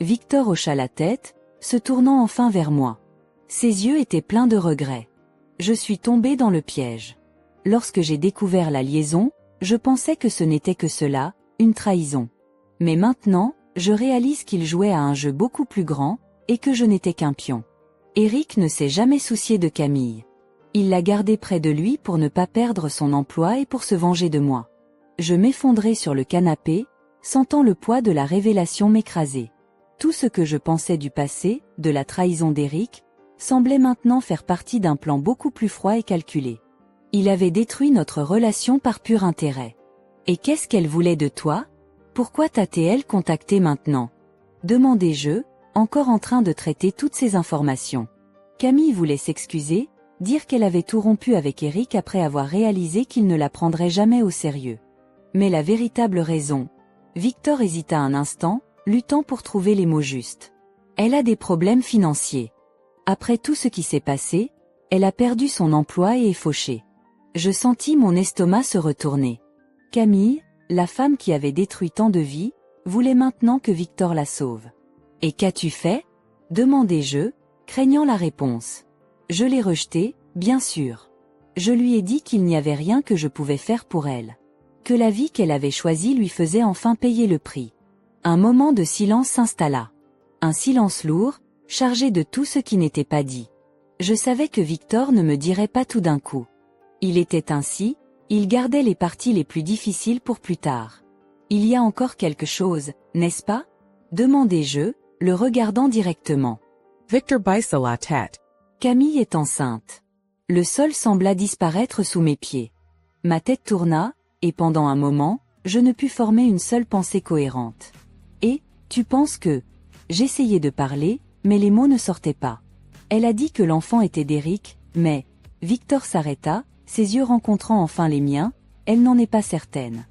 Victor hocha la tête, se tournant enfin vers moi. Ses yeux étaient pleins de regrets. Je suis tombée dans le piège. Lorsque j'ai découvert la liaison, je pensais que ce n'était que cela, une trahison. Mais maintenant, je réalise qu'il jouait à un jeu beaucoup plus grand, et que je n'étais qu'un pion. Eric ne s'est jamais soucié de Camille. Il l'a gardée près de lui pour ne pas perdre son emploi et pour se venger de moi. Je m'effondrai sur le canapé, sentant le poids de la révélation m'écraser. Tout ce que je pensais du passé, de la trahison d'Eric, semblait maintenant faire partie d'un plan beaucoup plus froid et calculé. Il avait détruit notre relation par pur intérêt. Et qu'est-ce qu'elle voulait de toi ? Pourquoi t'as-t-elle contacté maintenant ? Demandai-je, encore en train de traiter toutes ces informations. Camille voulait s'excuser, dire qu'elle avait tout rompu avec Eric après avoir réalisé qu'il ne la prendrait jamais au sérieux. Mais la véritable raison... Victor hésita un instant, luttant pour trouver les mots justes. Elle a des problèmes financiers. Après tout ce qui s'est passé, elle a perdu son emploi et est fauchée. Je sentis mon estomac se retourner. Camille, la femme qui avait détruit tant de vies, voulait maintenant que Victor la sauve. « Et qu'as-tu fait ?» demandai-je, craignant la réponse. Je l'ai rejetée, bien sûr. Je lui ai dit qu'il n'y avait rien que je pouvais faire pour elle. Que la vie qu'elle avait choisie lui faisait enfin payer le prix. Un moment de silence s'installa. Un silence lourd, chargé de tout ce qui n'était pas dit. Je savais que Victor ne me dirait pas tout d'un coup. Il était ainsi, il gardait les parties les plus difficiles pour plus tard. Il y a encore quelque chose, n'est-ce pas ? Demandai-je, le regardant directement.
Victor baissa la tête.
Camille est enceinte. Le sol sembla disparaître sous mes pieds. Ma tête tourna, et pendant un moment, je ne pus former une seule pensée cohérente. Et, tu penses que... J'essayais de parler, mais les mots ne sortaient pas. Elle a dit que l'enfant était d'Eric, mais... Victor s'arrêta, ses yeux rencontrant enfin les miens, elle n'en est pas certaine.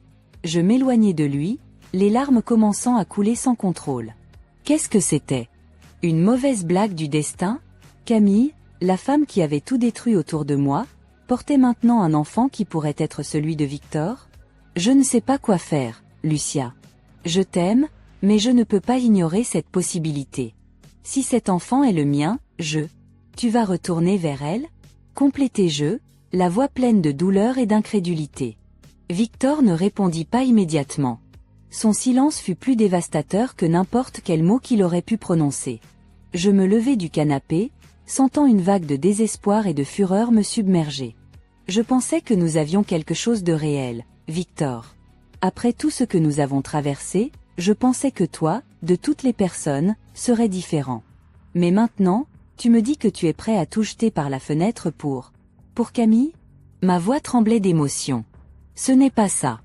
Je m'éloignai de lui, les larmes commençant à couler sans contrôle. Qu'est-ce que c'était ? Une mauvaise blague du destin ? Camille, la femme qui avait tout détruit autour de moi, portait maintenant un enfant qui pourrait être celui de Victor ? Je ne sais pas quoi faire, Lucia. Je t'aime, mais je ne peux pas ignorer cette possibilité. Si cet enfant est le mien, Tu vas retourner vers elle ? Complétai-je, la voix pleine de douleur et d'incrédulité. Victor ne répondit pas immédiatement. Son silence fut plus dévastateur que n'importe quel mot qu'il aurait pu prononcer. Je me levai du canapé, sentant une vague de désespoir et de fureur me submerger. Je pensais que nous avions quelque chose de réel, Victor. Après tout ce que nous avons traversé, je pensais que toi, de toutes les personnes, serais différent. Mais maintenant, tu me dis que tu es prêt à tout jeter par la fenêtre pour Camille ? Ma voix tremblait d'émotion. Ce n'est pas ça.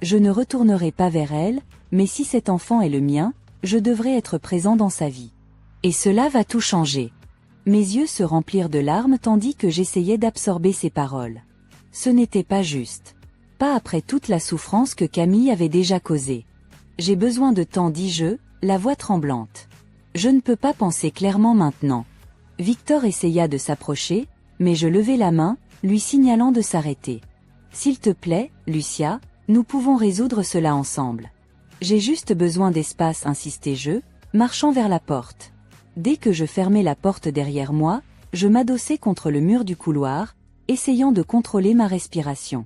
Je ne retournerai pas vers elle, mais si cet enfant est le mien, je devrais être présent dans sa vie. Et cela va tout changer. Mes yeux se remplirent de larmes tandis que j'essayais d'absorber ces paroles. Ce n'était pas juste. Pas après toute la souffrance que Camille avait déjà causée. J'ai besoin de temps, dis-je, la voix tremblante. Je ne peux pas penser clairement maintenant. Victor essaya de s'approcher, mais je levai la main, lui signalant de s'arrêter. S'il te plaît, Lucia, nous pouvons résoudre cela ensemble. J'ai juste besoin d'espace, insistai-je, marchant vers la porte. Dès que je fermai la porte derrière moi, je m'adossai contre le mur du couloir, essayant de contrôler ma respiration.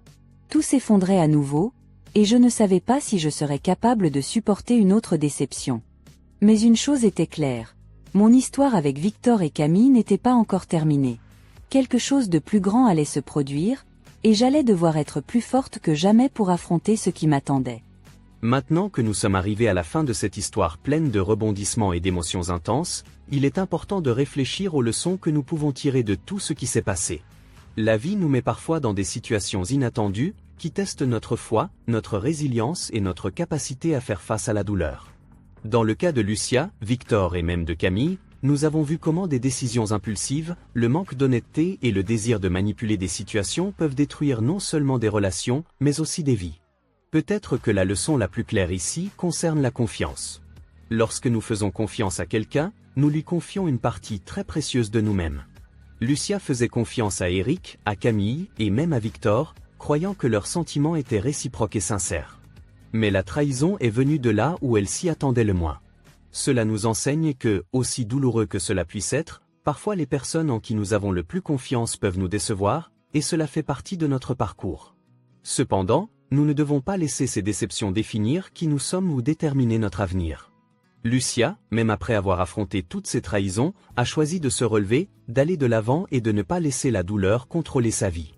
Tout s'effondrait à nouveau, et je ne savais pas si je serais capable de supporter une autre déception. Mais une chose était claire. Mon histoire avec Victor et Camille n'était pas encore terminée. Quelque chose de plus grand allait se produire, et j'allais devoir être plus forte que jamais pour affronter ce qui m'attendait.
Maintenant que nous sommes arrivés à la fin de cette histoire pleine de rebondissements et d'émotions intenses, il est important de réfléchir aux leçons que nous pouvons tirer de tout ce qui s'est passé. La vie nous met parfois dans des situations inattendues, qui testent notre foi, notre résilience et notre capacité à faire face à la douleur. Dans le cas de Lucia, Victor et même de Camille, nous avons vu comment des décisions impulsives, le manque d'honnêteté et le désir de manipuler des situations peuvent détruire non seulement des relations, mais aussi des vies. Peut-être que la leçon la plus claire ici concerne la confiance. Lorsque nous faisons confiance à quelqu'un, nous lui confions une partie très précieuse de nous-mêmes. Lucia faisait confiance à Eric, à Camille et même à Victor, croyant que leurs sentiments étaient réciproques et sincères. Mais la trahison est venue de là où elle s'y attendait le moins. Cela nous enseigne que, aussi douloureux que cela puisse être, parfois les personnes en qui nous avons le plus confiance peuvent nous décevoir, et cela fait partie de notre parcours. Cependant, nous ne devons pas laisser ces déceptions définir qui nous sommes ou déterminer notre avenir. Lucia, même après avoir affronté toutes ces trahisons, a choisi de se relever, d'aller de l'avant et de ne pas laisser la douleur contrôler sa vie.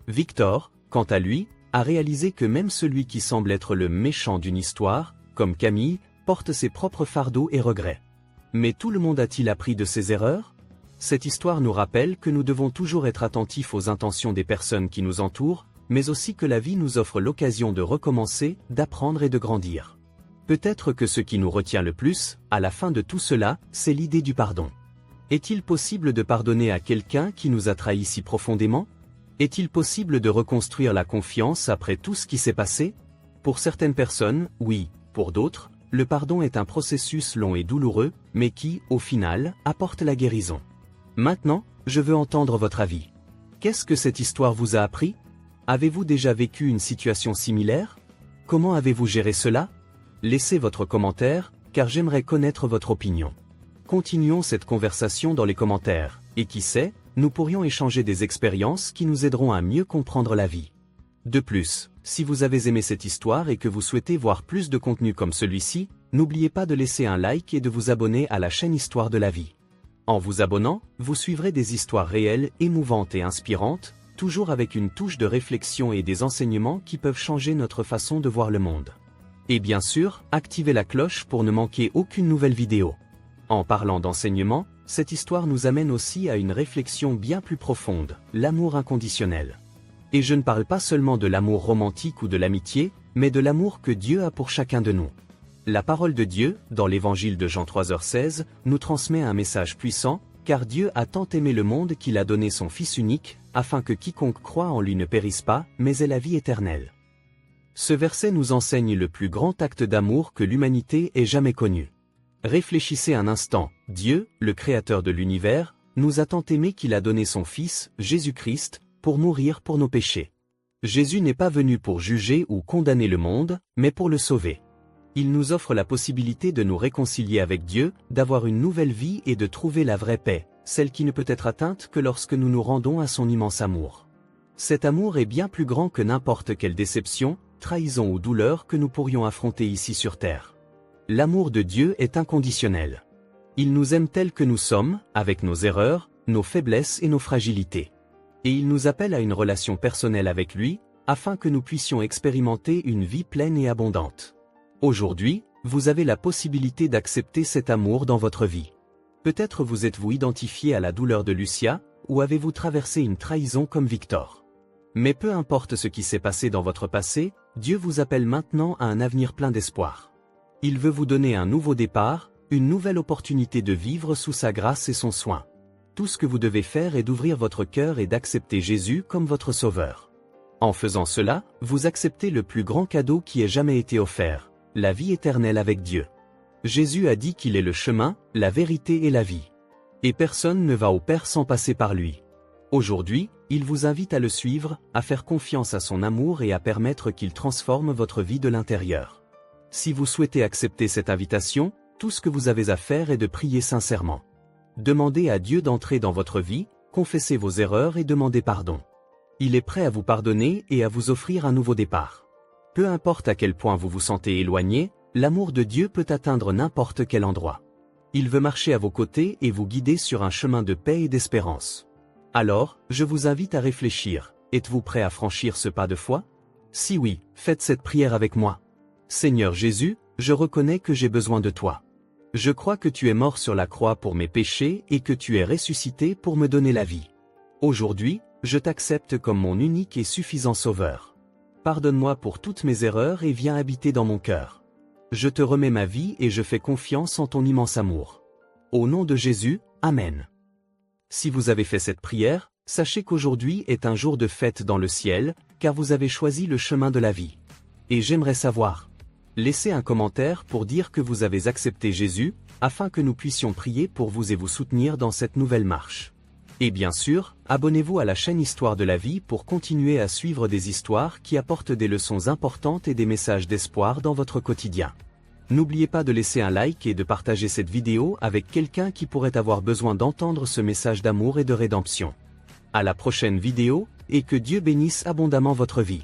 Victor, quant à lui, a réalisé que même celui qui semble être le méchant d'une histoire, comme Camille, porte ses propres fardeaux et regrets. Mais tout le monde a-t-il appris de ses erreurs? Cette histoire nous rappelle que nous devons toujours être attentifs aux intentions des personnes qui nous entourent, mais aussi que la vie nous offre l'occasion de recommencer, d'apprendre et de grandir. Peut-être que ce qui nous retient le plus, à la fin de tout cela, c'est l'idée du pardon. Est-il possible de pardonner à quelqu'un qui nous a trahis si profondément? Est-il possible de reconstruire la confiance après tout ce qui s'est passé? Pour certaines personnes, oui, pour d'autres, le pardon est un processus long et douloureux, mais qui, au final, apporte la guérison. Maintenant, je veux entendre votre avis. Qu'est-ce que cette histoire vous a appris? Avez-vous déjà vécu une situation similaire? Comment avez-vous géré cela? Laissez votre commentaire, car j'aimerais connaître votre opinion. Continuons cette conversation dans les commentaires, et qui sait, nous pourrions échanger des expériences qui nous aideront à mieux comprendre la vie. De plus, si vous avez aimé cette histoire et que vous souhaitez voir plus de contenu comme celui-ci, n'oubliez pas de laisser un like et de vous abonner à la chaîne Histoire de la vie. En vous abonnant, vous suivrez des histoires réelles, émouvantes et inspirantes, toujours avec une touche de réflexion et des enseignements qui peuvent changer notre façon de voir le monde. Et bien sûr, activez la cloche pour ne manquer aucune nouvelle vidéo. En parlant d'enseignement, cette histoire nous amène aussi à une réflexion bien plus profonde, l'amour inconditionnel. Et je ne parle pas seulement de l'amour romantique ou de l'amitié, mais de l'amour que Dieu a pour chacun de nous. La parole de Dieu, dans l'évangile de Jean 3h16, nous transmet un message puissant, car Dieu a tant aimé le monde qu'il a donné son Fils unique, afin que quiconque croit en lui ne périsse pas, mais ait la vie éternelle. Ce verset nous enseigne le plus grand acte d'amour que l'humanité ait jamais connu. Réfléchissez un instant, Dieu, le Créateur de l'univers, nous a tant aimés qu'il a donné son Fils, Jésus-Christ, pour mourir pour nos péchés. Jésus n'est pas venu pour juger ou condamner le monde, mais pour le sauver. Il nous offre la possibilité de nous réconcilier avec Dieu, d'avoir une nouvelle vie et de trouver la vraie paix, celle qui ne peut être atteinte que lorsque nous nous rendons à son immense amour. Cet amour est bien plus grand que n'importe quelle déception, trahison ou douleur que nous pourrions affronter ici sur terre. L'amour de Dieu est inconditionnel. Il nous aime tels que nous sommes, avec nos erreurs, nos faiblesses et nos fragilités. Et il nous appelle à une relation personnelle avec lui, afin que nous puissions expérimenter une vie pleine et abondante. Aujourd'hui, vous avez la possibilité d'accepter cet amour dans votre vie. Peut-être vous êtes-vous identifié à la douleur de Lucia, ou avez-vous traversé une trahison comme Victor. Mais peu importe ce qui s'est passé dans votre passé, Dieu vous appelle maintenant à un avenir plein d'espoir. Il veut vous donner un nouveau départ, une nouvelle opportunité de vivre sous sa grâce et son soin. Tout ce que vous devez faire est d'ouvrir votre cœur et d'accepter Jésus comme votre sauveur. En faisant cela, vous acceptez le plus grand cadeau qui ait jamais été offert, la vie éternelle avec Dieu. Jésus a dit qu'il est le chemin, la vérité et la vie. Et personne ne va au Père sans passer par lui. Aujourd'hui, il vous invite à le suivre, à faire confiance à son amour et à permettre qu'il transforme votre vie de l'intérieur. Si vous souhaitez accepter cette invitation, tout ce que vous avez à faire est de prier sincèrement. Demandez à Dieu d'entrer dans votre vie, confessez vos erreurs et demandez pardon. Il est prêt à vous pardonner et à vous offrir un nouveau départ. Peu importe à quel point vous vous sentez éloigné, l'amour de Dieu peut atteindre n'importe quel endroit. Il veut marcher à vos côtés et vous guider sur un chemin de paix et d'espérance. Alors, je vous invite à réfléchir. Êtes-vous prêt à franchir ce pas de foi? Si oui, faites cette prière avec moi. Seigneur Jésus, je reconnais que j'ai besoin de toi. Je crois que tu es mort sur la croix pour mes péchés et que tu es ressuscité pour me donner la vie. Aujourd'hui, je t'accepte comme mon unique et suffisant sauveur. Pardonne-moi pour toutes mes erreurs et viens habiter dans mon cœur. Je te remets ma vie et je fais confiance en ton immense amour. Au nom de Jésus, Amen. Si vous avez fait cette prière, sachez qu'aujourd'hui est un jour de fête dans le ciel, car vous avez choisi le chemin de la vie. Et j'aimerais savoir. Laissez un commentaire pour dire que vous avez accepté Jésus, afin que nous puissions prier pour vous et vous soutenir dans cette nouvelle marche. Et bien sûr, abonnez-vous à la chaîne Histoire de la vie pour continuer à suivre des histoires qui apportent des leçons importantes et des messages d'espoir dans votre quotidien. N'oubliez pas de laisser un like et de partager cette vidéo avec quelqu'un qui pourrait avoir besoin d'entendre ce message d'amour et de rédemption. À la prochaine vidéo, et que Dieu bénisse abondamment votre vie.